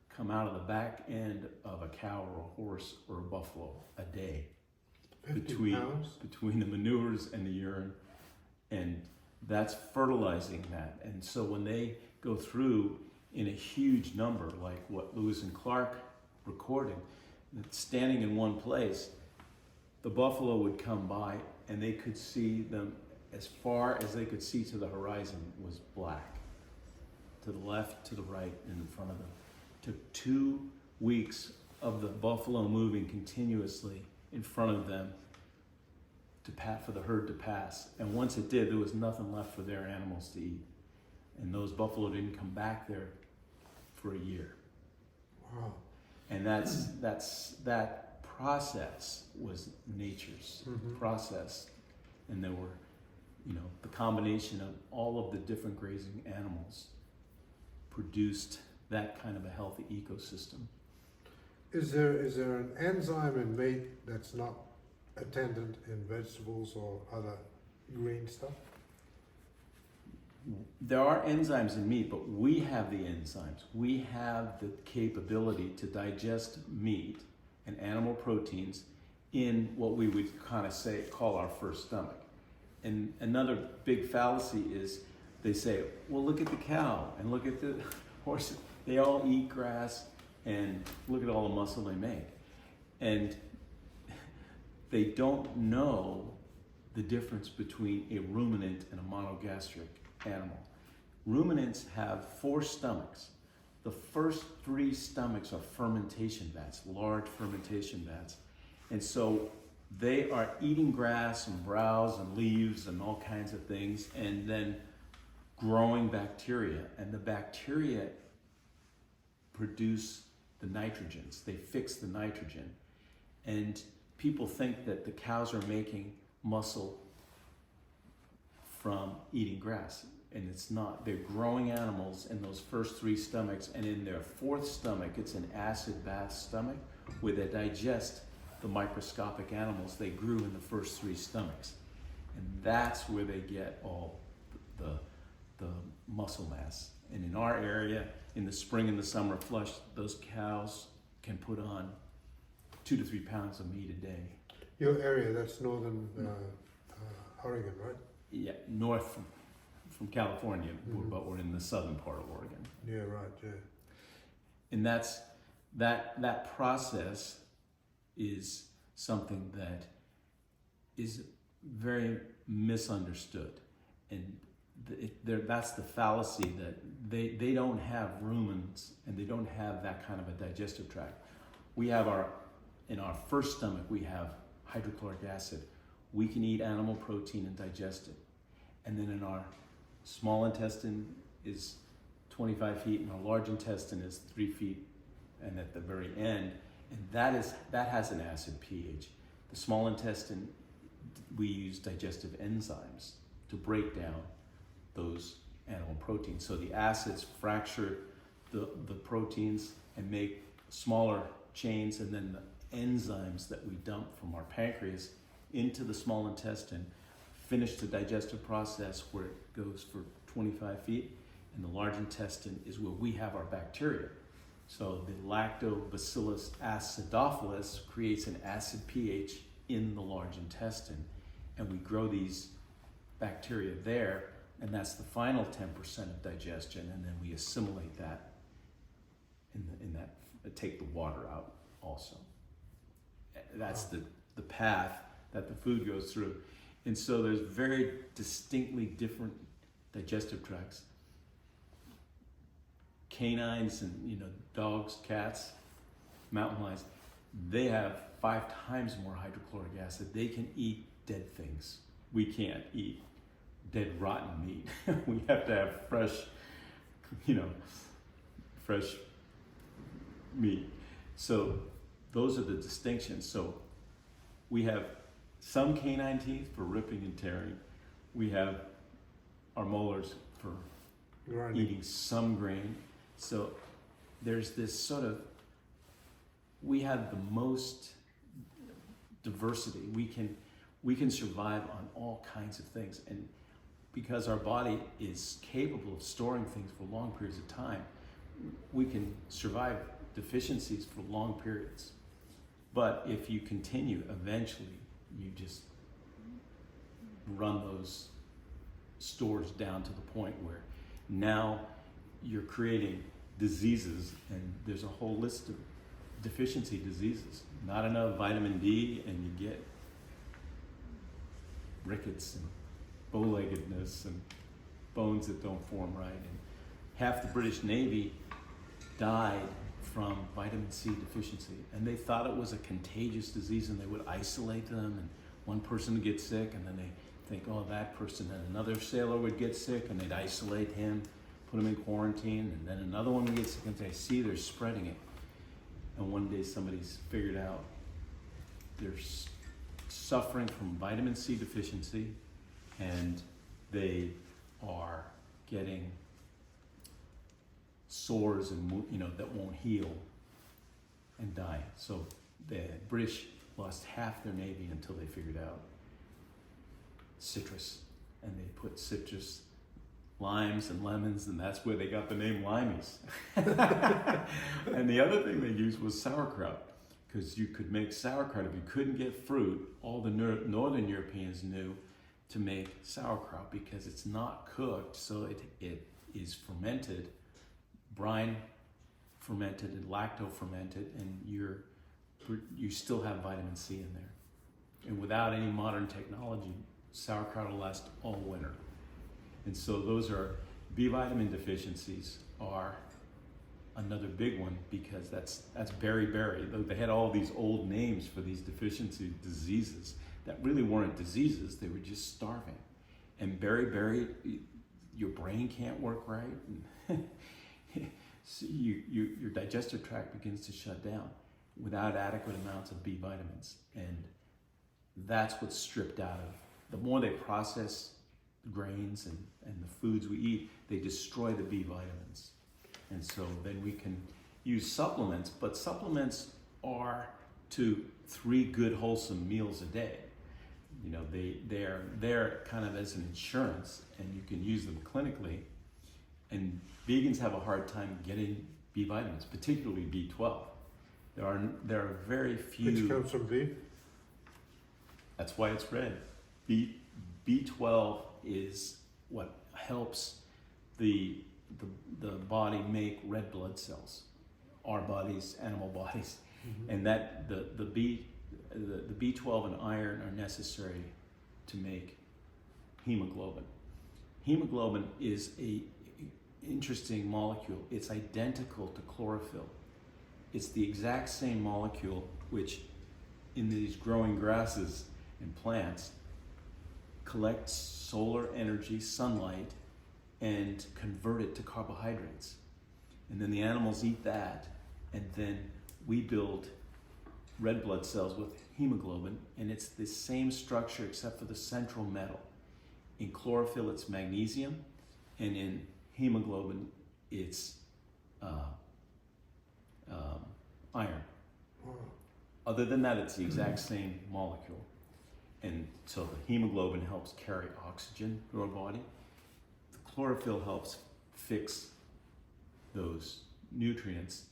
come out of the back end of a cow or a horse or a buffalo a day between the manures and the urine, and that's fertilizing that. And so when they go through in a huge number, like what Lewis and Clark recorded, standing in one place, the buffalo would come by and they could see them as far as they could see to the horizon was black. To the left, to the right, and in front of them. It took 2 weeks of the buffalo moving continuously in front of them for the herd to pass. And once it did, there was nothing left for their animals to eat. And those buffalo didn't come back there for a year. Wow. And that process was nature's process, and there were, the combination of all of the different grazing animals produced that kind of a healthy ecosystem. Is there an enzyme in meat that's not attendant in vegetables or other green stuff? There are enzymes in meat, but we have the enzymes. We have the capability to digest meat and animal proteins in what we would call our first stomach. And another big fallacy is they say, well, look at the cow and look at the horse. They all eat grass and look at all the muscle they make. And they don't know the difference between a ruminant and a monogastric animal. Ruminants have 4 stomachs. The first 3 stomachs are fermentation vats, large fermentation vats. And so they are eating grass and browse and leaves and all kinds of things, and then growing bacteria. And the bacteria produce the nitrogens. They fix the nitrogen. And people think that the cows are making muscle from eating grass, and it's not. They're growing animals in those first 3 stomachs, and in their 4th stomach, it's an acid bath stomach where they digest the microscopic animals they grew in the first 3 stomachs. And that's where they get all the muscle mass. And in our area, in the spring and the summer flush, those cows can put on 2 to 3 pounds of meat a day. Your area, that's northern Oregon, right? Yeah, north from California, but we're in the southern part of Oregon. Yeah, right, yeah. And that process is something that is very misunderstood. And that's the fallacy that they don't have rumens and they don't have that kind of a digestive tract. We have in our first stomach, we have hydrochloric acid. We can eat animal protein and digest it. And then in our small intestine is 25 feet and our large intestine is 3 feet, and at the very end, and that has an acid pH. The small intestine, we use digestive enzymes to break down those animal proteins. So the acids fracture the proteins and make smaller chains, and then the enzymes that we dump from our pancreas into the small intestine finish the digestive process where it goes for 25 feet, and the large intestine is where we have our bacteria. So the Lactobacillus acidophilus creates an acid pH in the large intestine, and we grow these bacteria there, and that's the final 10% of digestion, and then we assimilate that in that, take the water out also. That's the path that the food goes through. And so there's very distinctly different digestive tracts. Canines and dogs, cats, mountain lions, they have 5 times more hydrochloric acid. They can eat dead things. We can't eat dead rotten meat. We have to have fresh meat. So those are the distinctions. So we have some canine teeth for ripping and tearing. We have our molars for eating some grain. So there's this sort of, we have the most diversity. We can survive on all kinds of things. And because our body is capable of storing things for long periods of time, we can survive deficiencies for long periods. But if you continue, eventually you just run those stores down to the point where now you're creating diseases, and there's a whole list of deficiency diseases. Not enough vitamin D, and you get rickets and bow-leggedness and bones that don't form right. And half the British Navy died from vitamin C deficiency, and they thought it was a contagious disease, and they would isolate them, and one person would get sick, and then they think, oh, that person, and another sailor would get sick, and they'd isolate him, put him in quarantine, and then another one would get sick, and they see they're spreading it. And one day somebody's figured out they're suffering from vitamin C deficiency, and they are getting sores and that won't heal and die. So the British lost half their navy until they figured out citrus, and they put citrus, limes and lemons, and that's where they got the name limeys. And the other thing they used was sauerkraut, because you could make sauerkraut if you couldn't get fruit. All the northern Europeans knew to make sauerkraut because it's not cooked, so it is fermented, brine fermented and lacto fermented, and you still have vitamin C in there. And without any modern technology, sauerkraut will last all winter. And so those are B vitamin deficiencies are another big one because that's beriberi. They had all these old names for these deficiency diseases that really weren't diseases, they were just starving. And beriberi, your brain can't work right. So your digestive tract begins to shut down without adequate amounts of B vitamins. And that's what's stripped out of. The more they process grains and the foods we eat, they destroy the B vitamins. And so then we can use supplements, but supplements are to 3 good wholesome meals a day. You know, they're there kind of as an insurance, and you can use them clinically. And vegans have a hard time getting B vitamins, particularly B12. There are very few. Which comes from beef? That's why it's red. B12 is what helps the body make red blood cells. Our bodies, animal bodies, and that the B12 and iron are necessary to make hemoglobin. Hemoglobin is a interesting molecule. It's identical to chlorophyll. It's the exact same molecule which in these growing grasses and plants collects solar energy, sunlight, and convert it to carbohydrates. And then the animals eat that, and then we build red blood cells with hemoglobin, and it's the same structure except for the central metal. In chlorophyll, it's magnesium, and in hemoglobin, it's iron. Wow. Other than that, it's the exact same molecule. And so the hemoglobin helps carry oxygen through our body. The chlorophyll helps fix those nutrients,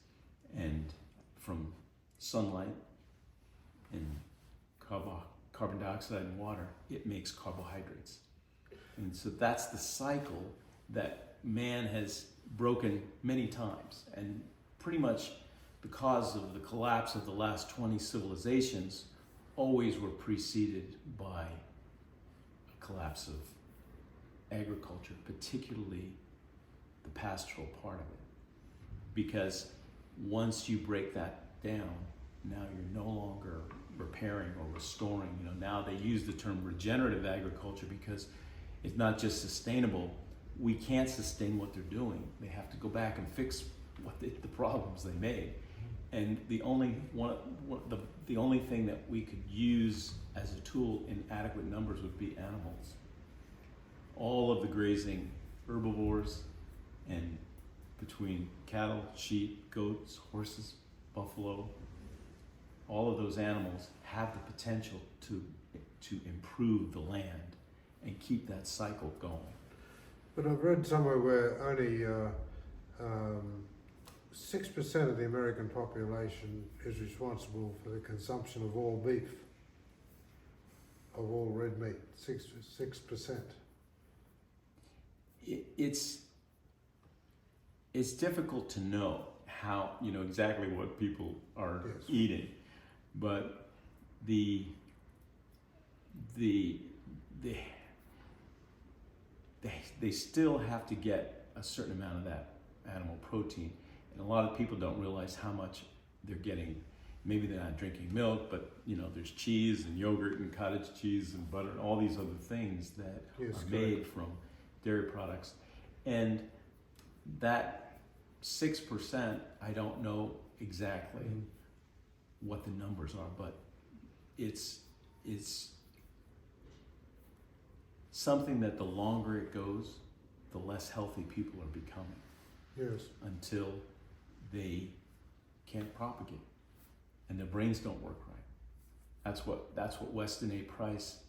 and from sunlight and carbon dioxide and water, it makes carbohydrates. And so that's the cycle that man has broken many times. And pretty much because of the collapse of the last 20 civilizations, always were preceded by a collapse of agriculture, particularly the pastoral part of it. Because once you break that down, now you're no longer repairing or restoring. You know, now they use the term regenerative agriculture because it's not just sustainable. We can't sustain what they're doing. They have to go back and fix the problems they made. And the only thing that we could use as a tool in adequate numbers would be animals. All of the grazing herbivores, and between cattle, sheep, goats, horses, buffalo, all of those animals have the potential to improve the land and keep that cycle going. But I've read somewhere where only 6% of the American population is responsible for the consumption of all beef, of all red meat. 6%. It's difficult to know how, you know, exactly what people are Yes. eating, but they still have to get a certain amount of that animal protein. And a lot of people don't realize how much they're getting. Maybe they're not drinking milk, but you know, there's cheese and yogurt and cottage cheese and butter and all these other things that Yes, are made from dairy products. And that 6%, I don't know exactly what the numbers are, but it's something that the longer it goes, the less healthy people are becoming. Yes. Until they can't propagate and their brains don't work right. That's what Weston A. Price,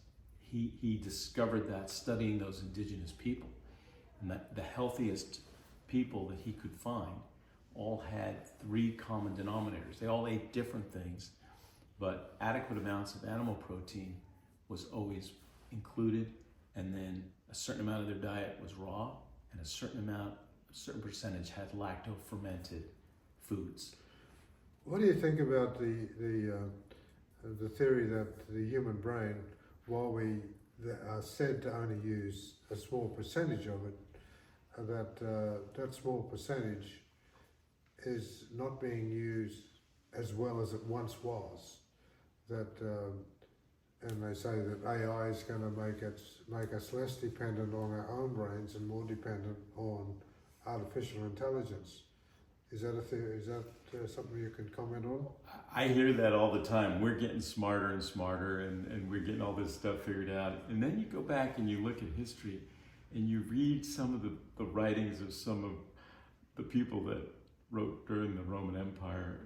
he discovered that studying those indigenous people, and that the healthiest people that he could find all had 3 common denominators. They all ate different things, but adequate amounts of animal protein was always included, and then a certain amount of their diet was raw, and a certain percentage had lacto-fermented foods. What do you think about the theory that the human brain, while we are said to only use a small percentage of it, that small percentage is not being used as well as it once was? And they say that AI is going to make us less dependent on our own brains and more dependent on artificial intelligence. Is that a theory? Is that something you can comment on? I hear that all the time. We're getting smarter and smarter, and we're getting all this stuff figured out. And then you go back and you look at history, and you read some of the writings of some of the people that wrote during the Roman Empire,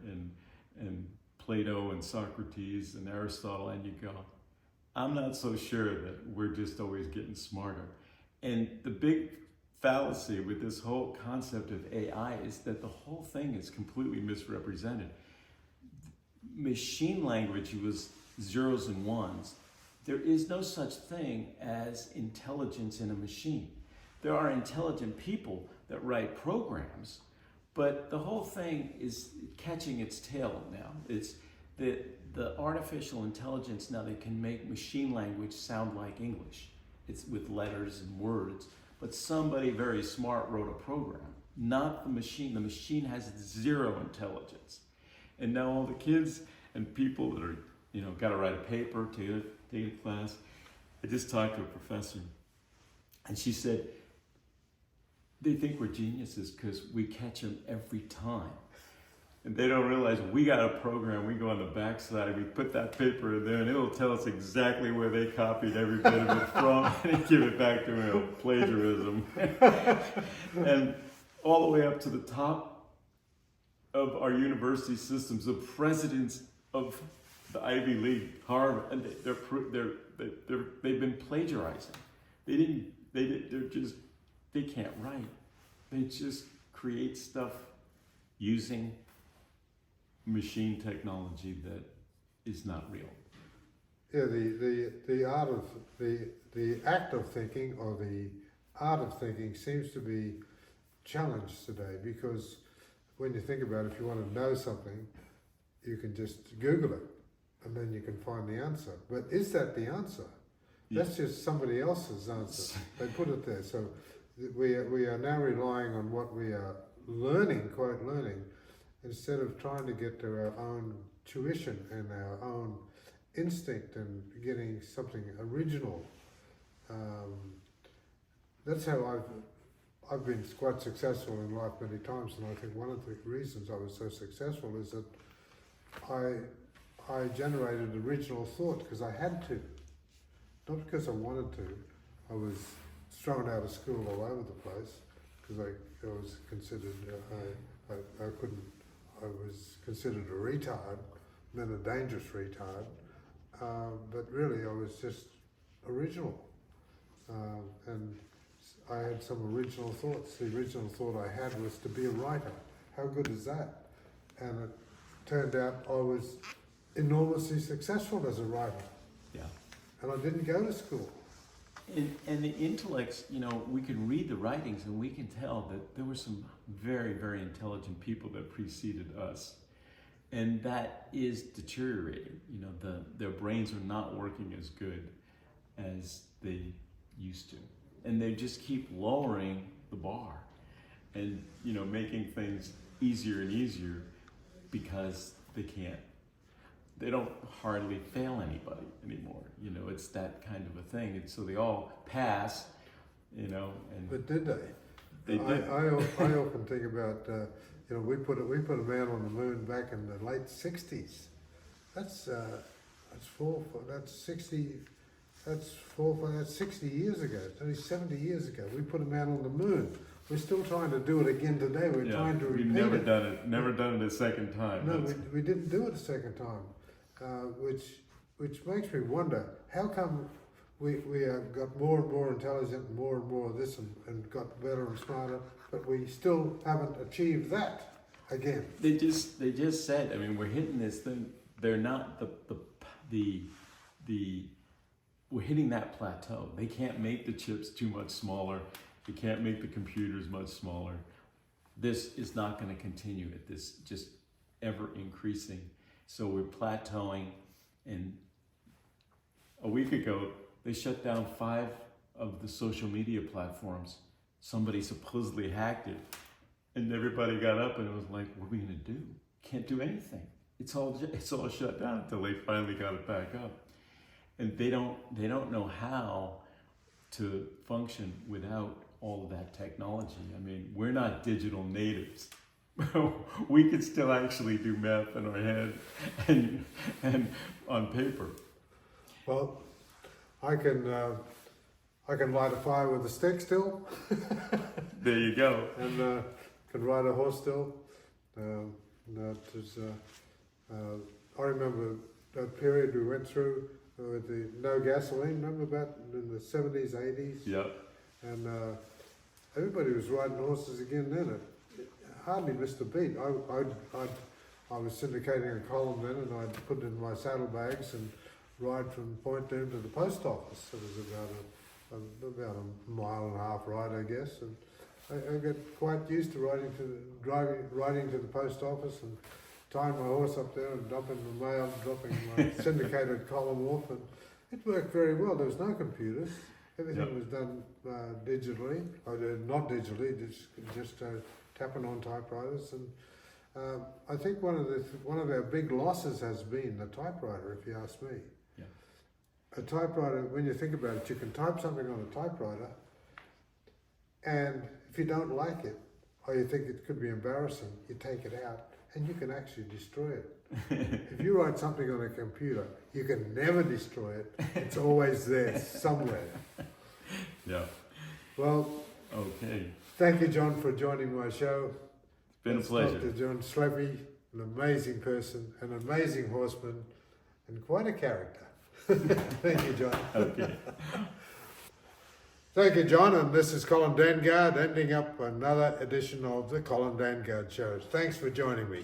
and Plato and Socrates and Aristotle, and you go, I'm not so sure that we're just always getting smarter. And the big fallacy with this whole concept of AI is that the whole thing is completely misrepresented. Machine language was zeros and ones. There is no such thing as intelligence in a machine. There are intelligent people that write programs, but the whole thing is catching its tail now. It's the artificial intelligence now, they can make machine language sound like English. It's with letters and words, but somebody very smart wrote a program, not the machine. The machine has zero intelligence. And now all the kids and people that are, got to write a paper, take a class. I just talked to a professor, and she said, they think we're geniuses because we catch them every time. And they don't realize we got a program, we go on the backside, we put that paper in there, and it'll tell us exactly where they copied every bit of it from, and give it back to them, plagiarism. And all the way up to the top of our university systems, the presidents of the Ivy League, Harvard, and they've been plagiarizing. They can't write. They just create stuff using machine technology that is not real. Yeah, the art of the act of thinking, or the art of thinking, seems to be challenged today, because when you think about it, if you want to know something, you can just Google it and then you can find the answer. But is that the answer? Yeah. That's just somebody else's answer. They put it there. So we are now relying on what we are learning, quote learning, instead of trying to get to our own tuition and our own instinct and getting something original. That's how I've been quite successful in life many times, and I think one of the reasons I was so successful is that I generated original thought because I had to, not because I wanted to. I was thrown out of school all over the place because I was considered I was considered a retard, then a dangerous retard, but really I was just original, and I had some original thoughts. The original thought I had was to be a writer. How good is that? And it turned out I was enormously successful as a writer. Yeah. And I didn't go to school. And the intellects, we can read the writings and we can tell that there were some very, very intelligent people that preceded us. And that is deteriorating. Their brains are not working as good as they used to. And they just keep lowering the bar and, making things easier and easier because they don't hardly fail anybody anymore. It's that kind of a thing. And so they all pass, and... But did they? They did. I often think about, we put a man on the moon back in the late 60s. That's 60 years ago. It's only 70 years ago. We put a man on the moon. We're still trying to do it again today. We're trying to repeat it. We've never done it a second time. No, we didn't do it a second time, which makes me wonder, how come we have got more and more intelligent and more of this and got better and smarter, but we still haven't achieved that again? They just said, we're hitting this thing. They're not the we're hitting that plateau. They can't make the chips too much smaller. They can't make the computers much smaller. This is not going to continue at this just ever increasing. So we're plateauing, and a week ago, they shut down 5 of the social media platforms. Somebody supposedly hacked it, and everybody got up and it was like, what are we going to do? Can't do anything. It's all shut down until they finally got it back up. And they don't know how to function without all of that technology. I mean, we're not digital natives. We could still actually do math in our head and on paper. Well, I can ride a fire with a stick still. There you go. And can ride a horse still. That is, I remember that period we went through with the no gasoline. Remember that in the 70s, 80s? Yep. And everybody was riding horses again then. It hardly missed a beat. I was syndicating a column then, and I'd put it in my saddlebags and ride from Point Doom to the post office. It was about a mile and a half ride, I guess. And I got quite used to riding to the post office and tying my horse up there and dumping the mail, dropping my syndicated column off, and it worked very well. There was no computers. Everything was done digitally, or not digitally, just tapping on typewriters. And I think one of our big losses has been the typewriter, if you ask me. Yeah. A typewriter, when you think about it, you can type something on a typewriter, and if you don't like it, or you think it could be embarrassing, you take it out, and you can actually destroy it. If you write something on a computer, you can never destroy it. It's always there somewhere. Yeah. Well, okay. Thank you, John, for joining my show. It's been a pleasure. Dr. John Slappy, an amazing person, an amazing horseman, and quite a character. Thank you, John. Okay. Thank you, John, and this is Colin Dangard, ending up another edition of the Colin Dangard Show. Thanks for joining me.